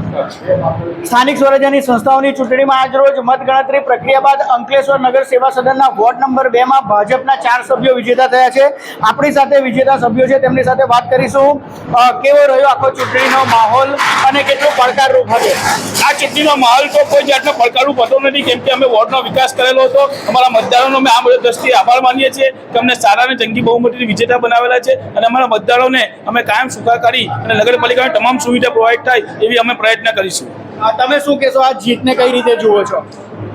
સ્થાનિક સ્વરાજ્યની સંસ્થાઓની ચૂંટણીમાં આજરોજ મતગણતરી પ્રક્રિયા બાદ અંકલેશ્વર નગર સેવા સદનના વોર્ડ નંબર 2 માં ભાજપના 4 સભ્યો વિજેતા થયા છે। આપણી સાથે વિજેતા સભ્યો છે, તેમની સાથે વાત કરીશું। કેવો રહ્યો આખો ચૂંટણીનો માહોલ અને કેટલો પડકારરૂપ હતો? આ ચૂંટણીનો માહોલ તો કોઈ જાતનો પડકારરૂપ હતો નથી, કેમ કે અમે વોર્ડનો વિકાસ કરેલો હતો। અમારા મતદારોનો અમે આ બધા દ્રષ્ટિએ આભાર માનીએ છીએ કે અમને સારા અને જંગી બહુમતીથી વિજેતા બનાવેલા છે અને અમારા મતદારોને અમે કાયમ સુખાકારી અને નગરપાલિકાની તમામ સુવિધા પ્રોવાઈડ થાય એવી અમે પ્રયત્ન કરીશું। તમે શું કહેશો, આ જીતને કઈ રીતે જુઓ છો?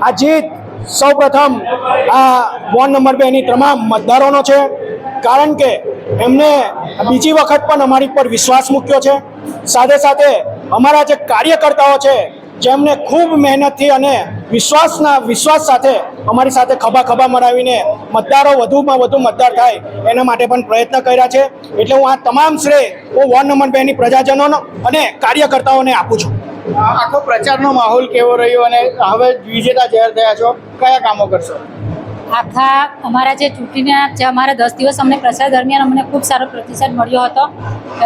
આ જીત સૌપ્રથમ આ વોર્ડ નંબર 2 ની તમામ મતદારોનો છે, કારણ કે એમને બીજી વખત પણ અમારી પર વિશ્વાસ મૂક્યો છે। સાથે સાથે અમારા જે કાર્યકર્તાઓ છે, જેમને ખૂબ મહેનતથી અને વિશ્વાસ સાથે અમારી સાથે ખભા મરાવીને મતદારો વધુમાં વધુ મતદાર થાય એના માટે પણ પ્રયત્ન કર્યા છે। એટલે હું આ તમામ શ્રેય હું વોર્ડ નંબર 2 ની પ્રજાજનોનો અને કાર્યકર્તાઓને આપું છું। આખો પ્રચારનો માહોલ કેવો રહ્યો અને હવે વિજેતા જાહેર થયા છો, કયા કામો કરશો? આખા અમારા જે ચૂંટણીના જે અમારા 10 દિવસ અમને પ્રચાર દરમિયાન અમને ખૂબ સારો પ્રતિસાદ મળ્યો હતો।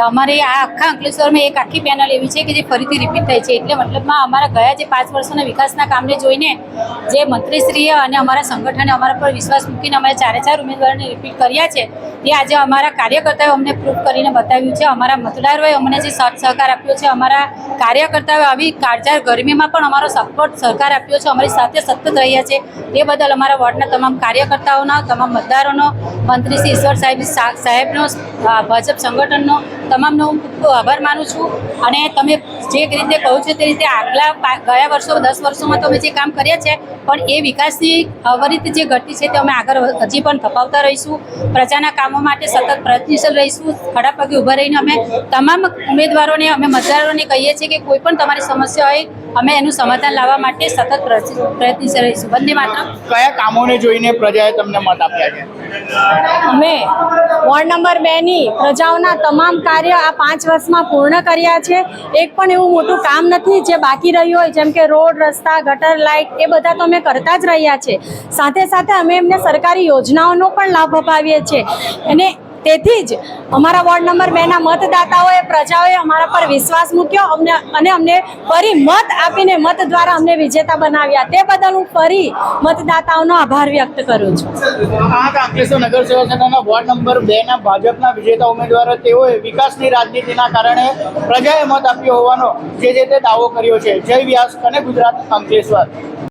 અમારી આ આખા અંકલેશ્વરમાં એક આખી પેનલ એવી છે કે જે ફરીથી રિપીટ થઈ છે, એટલે મતલબમાં અમારા ગયા જે 5 વર્ષોના વિકાસના કામને જોઈને જે મંત્રીશ્રીએ અને અમારા સંગઠને અમારા પર વિશ્વાસ મૂકીને અમે 4 ઉમેદવારોને રિપીટ કર્યા છે, તે આજે અમારા કાર્યકર્તાઓએ અમને પ્રૂફ કરીને બતાવ્યું છે। અમારા મતદારોએ અમને જે સાથ સહકાર આપ્યો છે, અમારા કાર્યકર્તાઓએ આવી કાળઝાળ ગરમીમાં પણ અમારો સપોર્ટ સહકાર આપ્યો છે, અમારી સાથે સતત રહ્યા છે, તે બદલ અમારા વોર્ડના તમામ કાર્યકર્તાઓનો, તમામ મતદારોનો, મંત્રી શ્રી ઈશ્વર સાહેબનો, ભાજપ સંગઠનનો તમામનો હું ખૂબ આભાર માનું છું। અને તમે જે રીતે કહો છો તે રીતે ગયા વર્ષો 10 વર્ષોમાં તો અમે જે કામ કર્યા છે, પણ એ વિકાસની અવરિત જે ગતિ છે તે અમે આગળ હજી પણ ધપાવતા રહીશું। પ્રજાના કામો માટે સતત પ્રયત્નશીલ રહીશું। ખડા પગે ઊભા રહીને અમે તમામ ઉમેદવારોને, અમે મતદારોને કહીએ છીએ કે કોઈ પણ તમારી સમસ્યા હોય, અમે એનું સમાધાન લાવવા માટે સતત પ્રયત્નશીલ રહીશું। વંદે માતરમ। કયા કામોને જોઈને પ્રજાએ તમને મત આપ્યા છે? અમે વોર્ડ નંબર 2 ની પ્રજાઓના તમામ કાર્ય આ 5 વર્ષમાં પૂર્ણ કર્યા છે। એક પણ એવું મોટું કામ નથી જે બાકી રહ્યું હોય, જેમ કે રોડ, રસ્તા, ગટર, લાઇટ, એ બધા તો અમે કરતા જ રહ્યા છે। સાથે સાથે અમે એમને સરકારી યોજનાઓનો પણ લાભ અપાવીએ છીએ અને તેથી જ અમારા વોર્ડ નંબર 2 ના મતદાતાઓએ, પ્રજાઓએ અમારા પર વિશ્વાસ મૂક્યો અને અમને ફરી મત આપીને મત દ્વારા અમને વિજેતા બનાવ્યા। તે બદલ હું ફરી મતદાતાઓનો આભાર વ્યક્ત કરું છું। અંકલેશ્વર નગર સેવા સદનના વોર્ડ નંબર 2 ના ભાજપના વિજેતા ઉમેદવારો, તેઓએ વિકાસની રાજનીતિના કારણે પ્રજાએ મત આપ્યો હોવાનો જે તે દાવો કર્યો છે। જય વ્યાસ અને ગુજરાત અંકલેશ્વર।